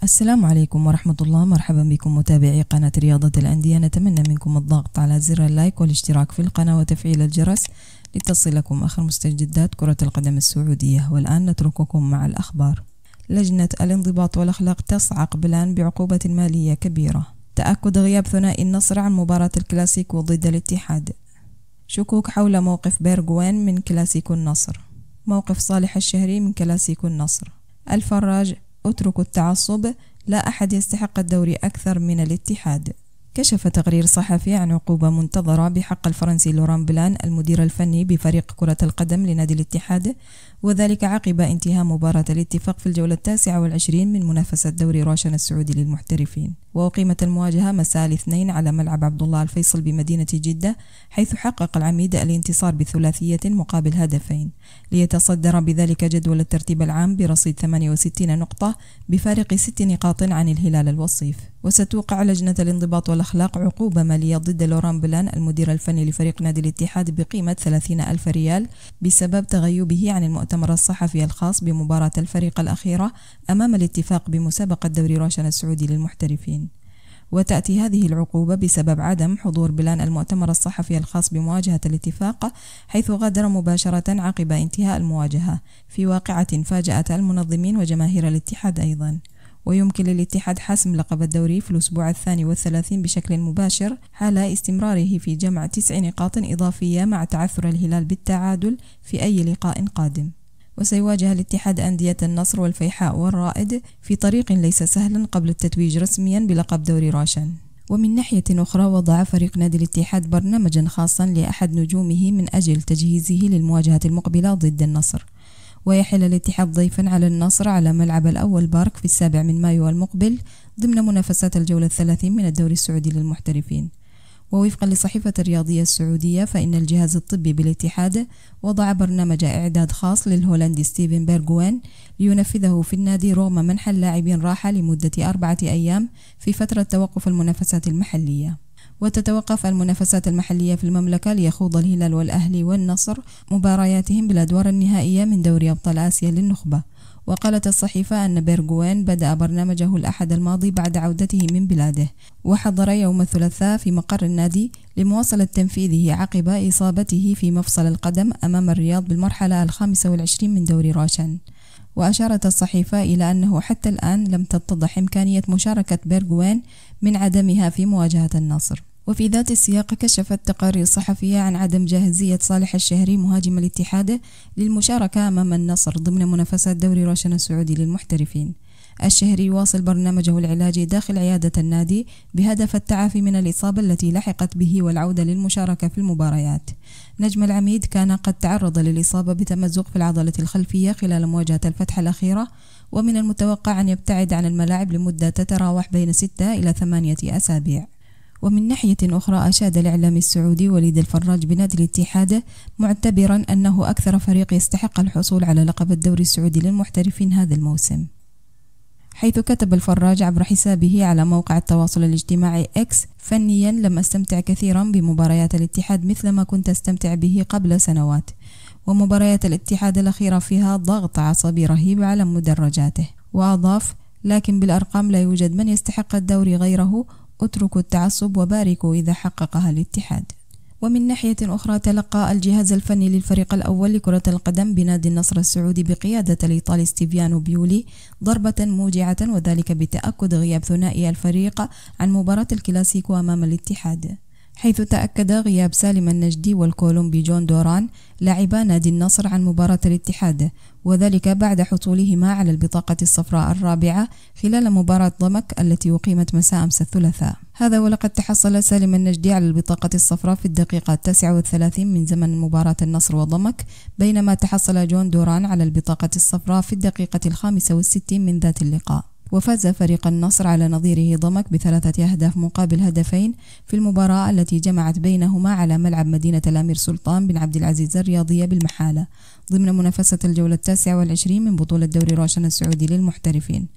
السلام عليكم ورحمة الله. مرحبا بكم متابعي قناة رياضة الأندية. نتمنى منكم الضغط على زر اللايك والاشتراك في القناة وتفعيل الجرس لتصلكم آخر مستجدات كرة القدم السعودية. والآن نترككم مع الأخبار. لجنة الانضباط والأخلاق تصعق بلان بعقوبة مالية كبيرة. تأكد غياب ثنائي النصر عن مباراة الكلاسيكو ضد الاتحاد. شكوك حول موقف بيرغوين من كلاسيكو النصر. موقف صالح الشهري من كلاسيكو النصر. الفراج: اتركوا التعصب، لا أحد يستحق الدوري أكثر من الاتحاد. كشف تقرير صحفي عن عقوبة منتظرة بحق الفرنسي لوران بلان المدير الفني بفريق كرة القدم لنادي الاتحاد، وذلك عقب انتهاء مباراة الاتفاق في الجولة 29 من منافسة دوري روشن السعودي للمحترفين. وأقيمت المواجهة مساء الاثنين على ملعب عبد الله الفيصل بمدينة جدة، حيث حقق العميد الانتصار بثلاثية مقابل هدفين، ليتصدر بذلك جدول الترتيب العام برصيد 68 نقطة بفارق 6 نقاط عن الهلال الوصيف. وستوقع لجنة الانضباط والأخلاق عقوبة مالية ضد لوران بلان المدير الفني لفريق نادي الاتحاد بقيمة 30,000 ريال بسبب تغيبه عن المؤتمر الصحفي الخاص بمباراة الفريق الأخيرة أمام الاتفاق بمسابقة دوري روشن السعودي للمحترفين. وتأتي هذه العقوبة بسبب عدم حضور بلان المؤتمر الصحفي الخاص بمواجهة الاتفاق، حيث غادر مباشرة عقب انتهاء المواجهة في واقعة فاجأت المنظمين وجماهير الاتحاد أيضا. ويمكن للاتحاد حسم لقب الدوري في الأسبوع 32 بشكل مباشر حال استمراره في جمع 9 نقاط إضافية مع تعثر الهلال بالتعادل في أي لقاء قادم. وسيواجه الاتحاد أندية النصر والفيحاء والرائد في طريق ليس سهلا قبل التتويج رسميا بلقب دوري روشن. ومن ناحية أخرى، وضع فريق نادي الاتحاد برنامجا خاصا لأحد نجومه من أجل تجهيزه للمواجهة المقبلة ضد النصر. ويحل الاتحاد ضيفا على النصر على ملعب الأول بارك في 7 مايو المقبل ضمن منافسات الجولة 30 من الدوري السعودي للمحترفين. ووفقا لصحيفة الرياضية السعودية، فإن الجهاز الطبي بالاتحاد وضع برنامج إعداد خاص للهولندي ستيفن بيرغوين لينفذه في النادي رغم منح اللاعبين راحة لمدة 4 أيام في فترة توقف المنافسات المحلية. وتتوقف المنافسات المحلية في المملكة ليخوض الهلال والأهلي والنصر مبارياتهم بالأدوار النهائية من دوري أبطال آسيا للنخبة. وقالت الصحيفة أن بيرغوين بدأ برنامجه الأحد الماضي بعد عودته من بلاده، وحضر يوم الثلاثاء في مقر النادي لمواصلة تنفيذه عقب إصابته في مفصل القدم أمام الرياض بالمرحلة 25 من دوري روشن. وأشارت الصحيفة إلى أنه حتى الآن لم تتضح إمكانية مشاركة بيرغوين من عدمها في مواجهة النصر. وفي ذات السياق، كشفت تقارير صحفية عن عدم جاهزية صالح الشهري مهاجم الاتحاد للمشاركة أمام النصر ضمن منافسات دوري روشن السعودي للمحترفين. الشهري يواصل برنامجه العلاجي داخل عيادة النادي بهدف التعافي من الإصابة التي لحقت به والعودة للمشاركة في المباريات. نجم العميد كان قد تعرض للإصابة بتمزق في العضلة الخلفية خلال مواجهة الفتح الأخيرة، ومن المتوقع أن يبتعد عن الملاعب لمدة تتراوح بين 6 إلى 8 أسابيع. ومن ناحية أخرى، أشاد الإعلامي السعودي وليد الفراج بنادي الاتحاد معتبرا أنه أكثر فريق يستحق الحصول على لقب الدوري السعودي للمحترفين هذا الموسم، حيث كتب الفراج عبر حسابه على موقع التواصل الاجتماعي إكس: فنيا لم أستمتع كثيرا بمباريات الاتحاد مثل ما كنت أستمتع به قبل سنوات، ومباريات الاتحاد الأخيرة فيها ضغط عصبي رهيب على مدرجاته. وأضاف: لكن بالأرقام لا يوجد من يستحق الدوري غيره، اتركوا التعصب وباركوا إذا حققها الاتحاد. ومن ناحية أخرى، تلقى الجهاز الفني للفريق الأول لكرة القدم بنادي النصر السعودي بقيادة الإيطالي ستيفيانو بيولي ضربة موجعة، وذلك بتأكد غياب ثنائي الفريق عن مباراة الكلاسيكو أمام الاتحاد، حيث تأكد غياب سالم النجدي والكولومبي جون دوران لاعبا نادي النصر عن مباراة الاتحاد، وذلك بعد حصولهما على البطاقة الصفراء الرابعة خلال مباراة ضمك التي أقيمت مساء أمس الثلاثاء. هذا ولقد تحصل سالم النجدي على البطاقة الصفراء في الدقيقة 39 من زمن مباراة النصر وضمك، بينما تحصل جون دوران على البطاقة الصفراء في الدقيقة 65 من ذات اللقاء. وفاز فريق النصر على نظيره ضمك ب3 أهداف مقابل هدفين في المباراة التي جمعت بينهما على ملعب مدينة الأمير سلطان بن عبد العزيز الرياضية بالمحالة ضمن منافسة الجولة 29 من بطولة دوري روشن السعودي للمحترفين.